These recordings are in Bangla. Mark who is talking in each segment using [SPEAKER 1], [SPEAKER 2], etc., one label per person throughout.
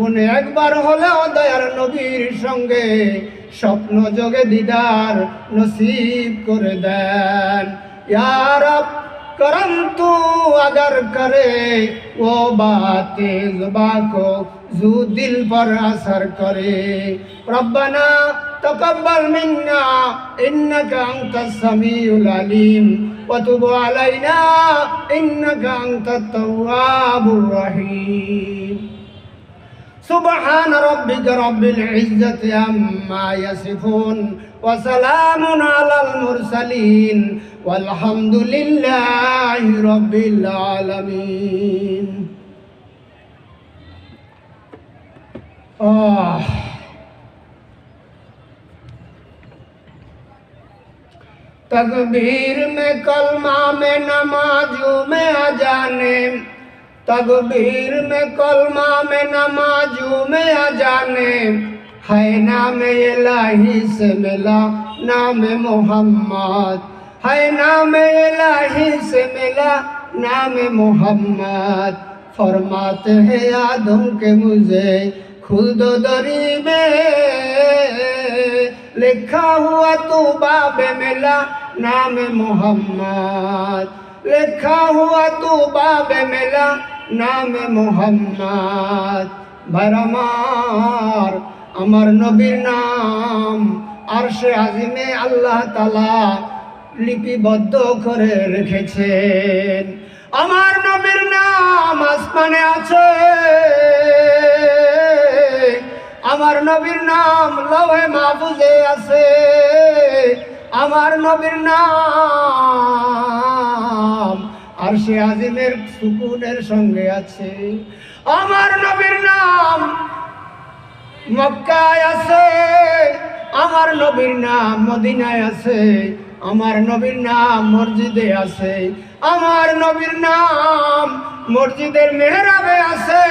[SPEAKER 1] জীবনে একবার হলেও দয়ার নবীর সঙ্গে স্বপ্ন যোগে দিদার নসিব করে দেন। ইয়া রব करम तू अगर करे वो बातें ज़ुबां को जू दिल पर असर करे। रब्बना तकब्बल मिन्ना इन्नका अंतस समीउल अलीम व तुब अलैना इन्नका अंतत तव्वाबुर रहीम। सुब्हान रब्बिका रब्बिल इज्जति अम्मा यसिफून व सलामुन अलल मुरसलीन वल्हम्दुलिल्लाहि रब्बिल आलमीन। तकबीर में कलमा में नमाजों में अजाने, तकबीर में कलमा में नमाजों में अजाने, है नाम इलाही से मिला नाम मोहम्मद, है नाम इलाही से मिला नाम मोहम्मद। फरमाते हैं आदम के मुझे खुद दरी में लिखा हुआ तू बाबे मिला नाम मोहम्मद, लिखा हुआ तू बाबे मिला नाम मोहम्मद। भरमार अमर नबीर नाम আরশে আজিমে আল্লাহ তাআলা লিপিবদ্ধ করে রেখেছেন। আমার নবীর নাম আসমানে আছে, আমার নবীর নাম লৌহে মাহফুজে আছে, আমার নবীর নাম আরশে আজিমের সুকুনের সঙ্গে আছে, আমার নবীর নাম মক্কায় আছে, আমার নবীর নাম মদিনায় আছে, আমার নবীর নাম মসজিদে আছে, আমার নবীর নাম মসজিদের মেহরাবে আছে,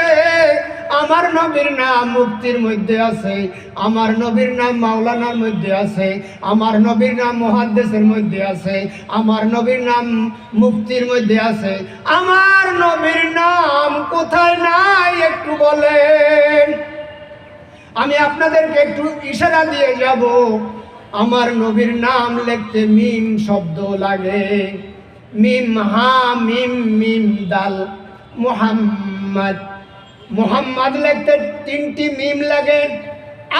[SPEAKER 1] আমার নবীর নাম মুফতির মধ্যে আছে, আমার নবীর নাম মাওলানার মধ্যে আছে, আমার নবীর নাম মুহাদ্দিসের মধ্যে আছে, আমার নবীর নাম মুফতির মধ্যে আছে। আমার নবীর নাম কোথায় নাই একটু বলেন, আমি আপনাদেরকে একটু ইশারা দিয়ে যাব। আমার নবীর নাম লিখতে মিম শব্দ লাগে, মিম হা মিম মিম দাল মুহাম্মদ, মুহাম্মদ লিখতে 3টি মিম লাগে,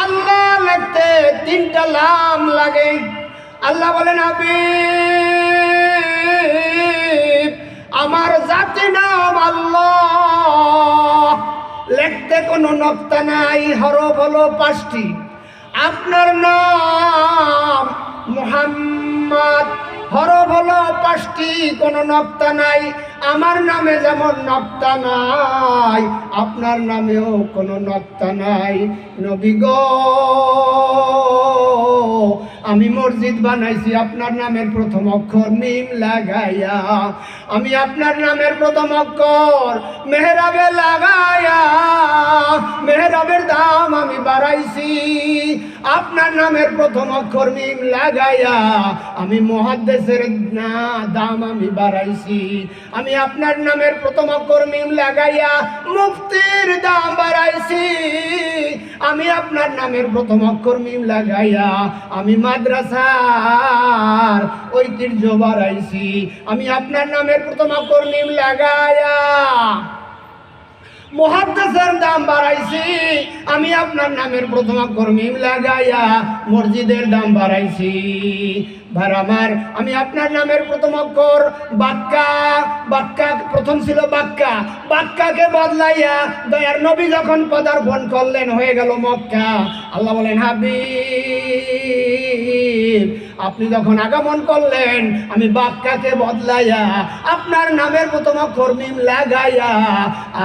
[SPEAKER 1] আল্লাহ লিখতে 3টা লাম লাগে। আল্লাহ বলেন হাবিব আমার জাতি নাম আল্লাহ, লিখতে কোনো নক্তা নাই, হরফ হলো 5টি। আপনার নাম মুহাম্মদ, হরফ হলো 5টি, কোনো নক্তা নাই। আমার নামে যেমন নক্তা নাই, আপনার নামেও কোনো নক্তা নাই। নবী গো আমি মসজিদ বানাইছি আপনার নামের প্রথম অক্ষর মিম লাগাইয়া, আমি আপনার নামের প্রথম অক্ষর মেহরাবে লাগাইয়া, মেহরাবের দাম আমি বাড়াইছি। আপনার নামের প্রথম অক্ষর মিম লাগাইয়া আমি মুহাদ্দিসের দাম আমি বাড়াইছি। আমি আপনার নামের প্রথম অক্ষর মিম লাগাইয়া মুফতির দাম বাড়াইছি। আমি আপনার নামের প্রথম অক্ষর মিম লাগাইয়া আমি মাদ্রাসার ঐতিহ্য বাড়াইছি। আমি আপনার নামের প্রথম অক্ষর মিম লাগাইয়া মুহাদ্দিসের দাম বাড়াইছি। আমি আপনার নামের প্রথম অক্ষর মিম লাগাইয়া মসজিদের দাম বাড়াইছি। ভাই আমার, আমি আপনার নামের প্রথম অক্ষর বাক্কা, বাক্কা প্রথম ছিল বাক্কা, বাক্কাকে বদলাইয়া দয়ার নবী যখন পদার্পণ করলেন হয়ে গেল মক্কা। আল্লাহ বলেন হাবিব আপনি যখন আগমন করলেন আমি বাক্কাকে বদলাইয়া আপনার নামের প্রথম অক্ষর মিম লাগাইয়া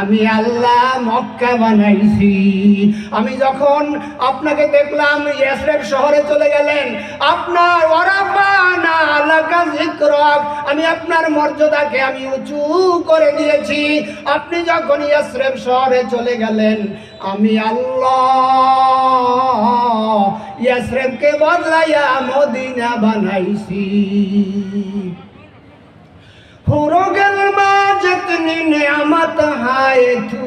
[SPEAKER 1] আমি আল্লাহ মক্কা বানাইছি। আমি যখন আপনাকে দেখলাম ইয়াসরিব শহরে চলে গেলেন, আপনার ওয়ারাফানা লাকা যিকরাক, আমি আপনার মর্যাদাকে আমি উঁচু করে দিয়েছি। আপনি যখন ইয়াসরিব শহরে চলে গেলেন আমি আল্লাহ ইয়াসরিবকে বদলাইয়া মদিনা বানাইছি। हो गल मा जतनी नियामत हाय तू,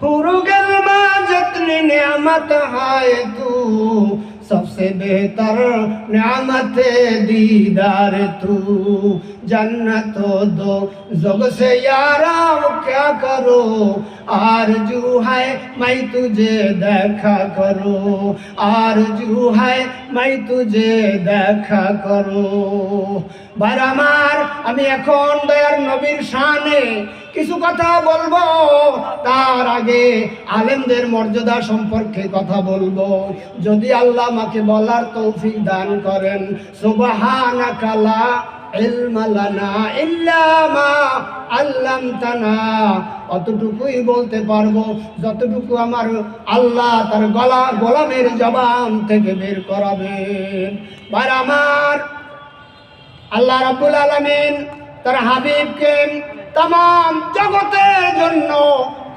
[SPEAKER 1] हो नेमत है तू सबसे बेहतर नेमत दीदार तू जन्नत दो ज़ुग से यारा क्या करो आरज़ू है मैं तुझे देखा करो आरज़ू है मैं तुझे देखा करो बारामार আমি এখন দয়ার নবীর শানে কিছু কথা বলবো তার আগে আলেমদের মর্যাদা সম্পর্কে কথা বলবো যদি আল্লাহ আমাকে বলার তৌফিক দান করেন সুবহানাকা লা ইলমা লানা ইল্লা মা আল্লামতানা অতটুকুই বলতে পারবো যতটুকু আমার আল্লাহ তার গোলামের জবান থেকে বের করাবেন ভাই আমার আল্লাহ রাব্বুল আলামিন তার হাবিবকে तमाम জগতের জন্য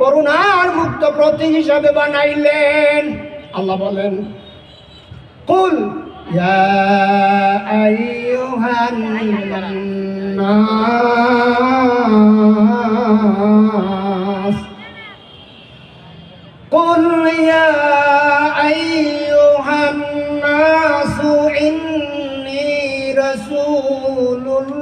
[SPEAKER 1] করুণার মুক্ত প্রতীক হিসেবে বানাইলেন আল্লাহ বলেন কুল ইয়া আইয়ুহান নাস কুল ইয়া আইয়ুহান নাস ইন্নী রাসূলুল্লাহ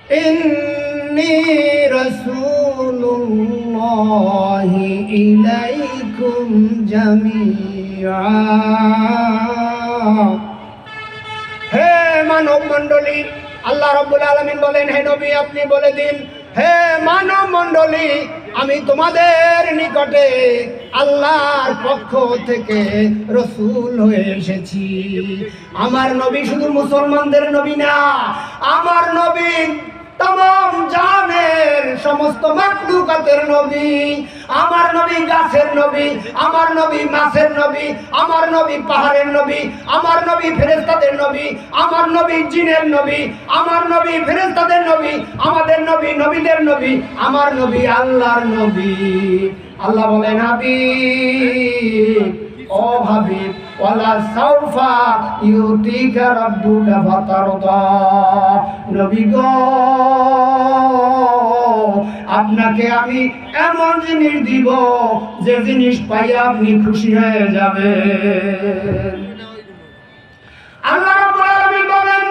[SPEAKER 1] إني رسول الله إليكم جميعا হে মানব মণ্ডলী আল্লাহ রাব্বুল আলামিন বলেন হে নবী আপনি বলে দিন হে মানব মণ্ডলী আমি তোমাদের নিকটে আল্লাহর পক্ষ থেকে রাসূল হয়ে এসেছি আমার নবী শুধু মুসলমানদের নবী না আমার নবী तमाम জানের সমস্ত মাখলুকাতের নবী আমার নবী গাছের নবী আমার নবী মাছের নবী আমার নবী পাহাড়ের নবী আমার নবী ফেরেশতাদের নবী আমার নবী জিনের নবী আমার নবী ফেরেশতাদের নবী আমাদের নবী নবীদের নবী আমার নবী আল্লাহর নবী আল্লাহ বলেন হাবিব ও হাবিব ওয়ালা সাউফা ইউতিকা রাব্বুকা ফাতারদা নবী গো আপনাকে আমি এমন জিনিস দিব যে জিনিস পাই আপনি খুশি হয়ে যাবেন আল্লাহ রাব্বুল আলামিন বলেন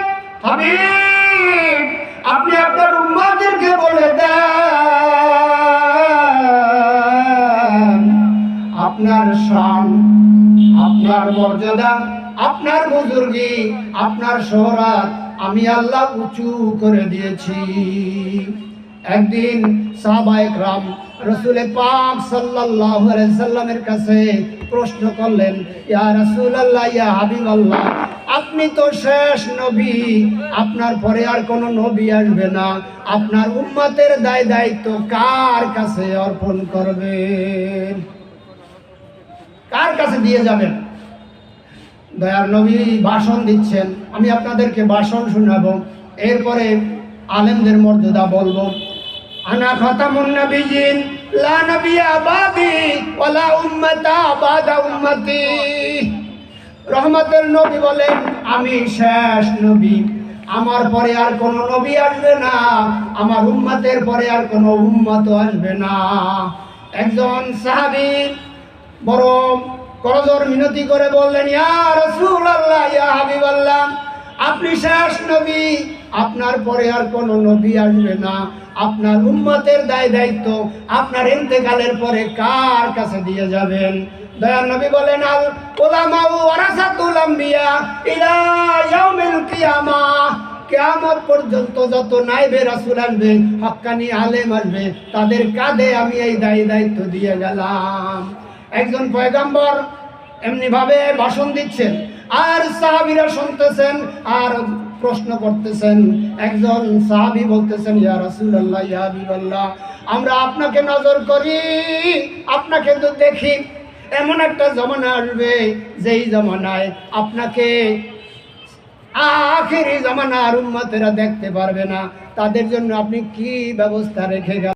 [SPEAKER 1] হাবিব আপনি আপনার উম্মতদেরকে বলে দেন আপনার শান আপনার মর্যাদা আপনার বুজুর্গি আপনার শোহরত আমি আল্লাহ উঁচু করে দিয়েছি একদিন সাহাবায়ে کرام রাসূল পাক সাল্লাল্লাহু আলাইহি সাল্লামের কাছে প্রশ্ন করলেন ইয়া রাসূলুল্লাহ ইয়া হাবিবাল্লাহ আপনি তো শেষ নবী আপনার পরে আর কোনো নবী আসবে না আপনার উম্মতের দায়িত্ব কার কাছে অর্পণ করবেন কার কাছে দিয়ে যাবেন দয়ার নবী ভাষণ দিচ্ছেন আমি আপনাদেরকে ভাষণ শোনাবো এরপরে আলেমদের মর্যাদা বলবো আনা খাতামুন নবিয়্যিন লা নবিয়্যা বাদি ওয়ালা উম্মাতা বাদা উম্মতি রহমতের নবী বলেন আমি শেষ নবী আমার পরে আর কোনো নবী আসবে না আমার উম্মতের পরে আর কোনো উম্মত আসবে না একজন সাহাবী বড় করজোর মিনতি করে বললেন ইয়া রাসূলুল্লাহ ইয়া হাবিবাল্লাহ আপনি শেষ নবী আপনার পরে আর কোনো নবী আসবে না আপনার উম্মতের দায়িত্ব আপনার ইন্তেকালের পরে কার কাছে দিয়ে যাবেন দয়ার নবী বলেন আল উলামা ওয়ারাসাতুল আমবিয়া ইলা ইয়াউমিল কিয়ামাহ কিয়ামত পর্যন্ত যত নায়েবে রাসূল আসবে হক্কানি আলেম আসবে তাদের কাঁধে আমি এই দায়িত্ব দিয়ে গেলাম একজন পয়গম্বর এমনি ভাবে ভাষণ দিচ্ছেন আর সাহাবীরা শুনতেছেন আর প্রশ্ন করতেছেন একজন সাহাবী বলতেছেন ইয়া রাসূলুল্লাহ ইয়া হাবিবাল্লাহ আমরা আপনাকে নজর করি আপনাকে তো দেখি এমন একটা জমানা আসবে যেই জমানায় আপনাকে আখিরি জমানার উম্মতেরা দেখতে পারবে না তাদের জন্য আপনি কি ব্যবস্থা রেখে গেলেন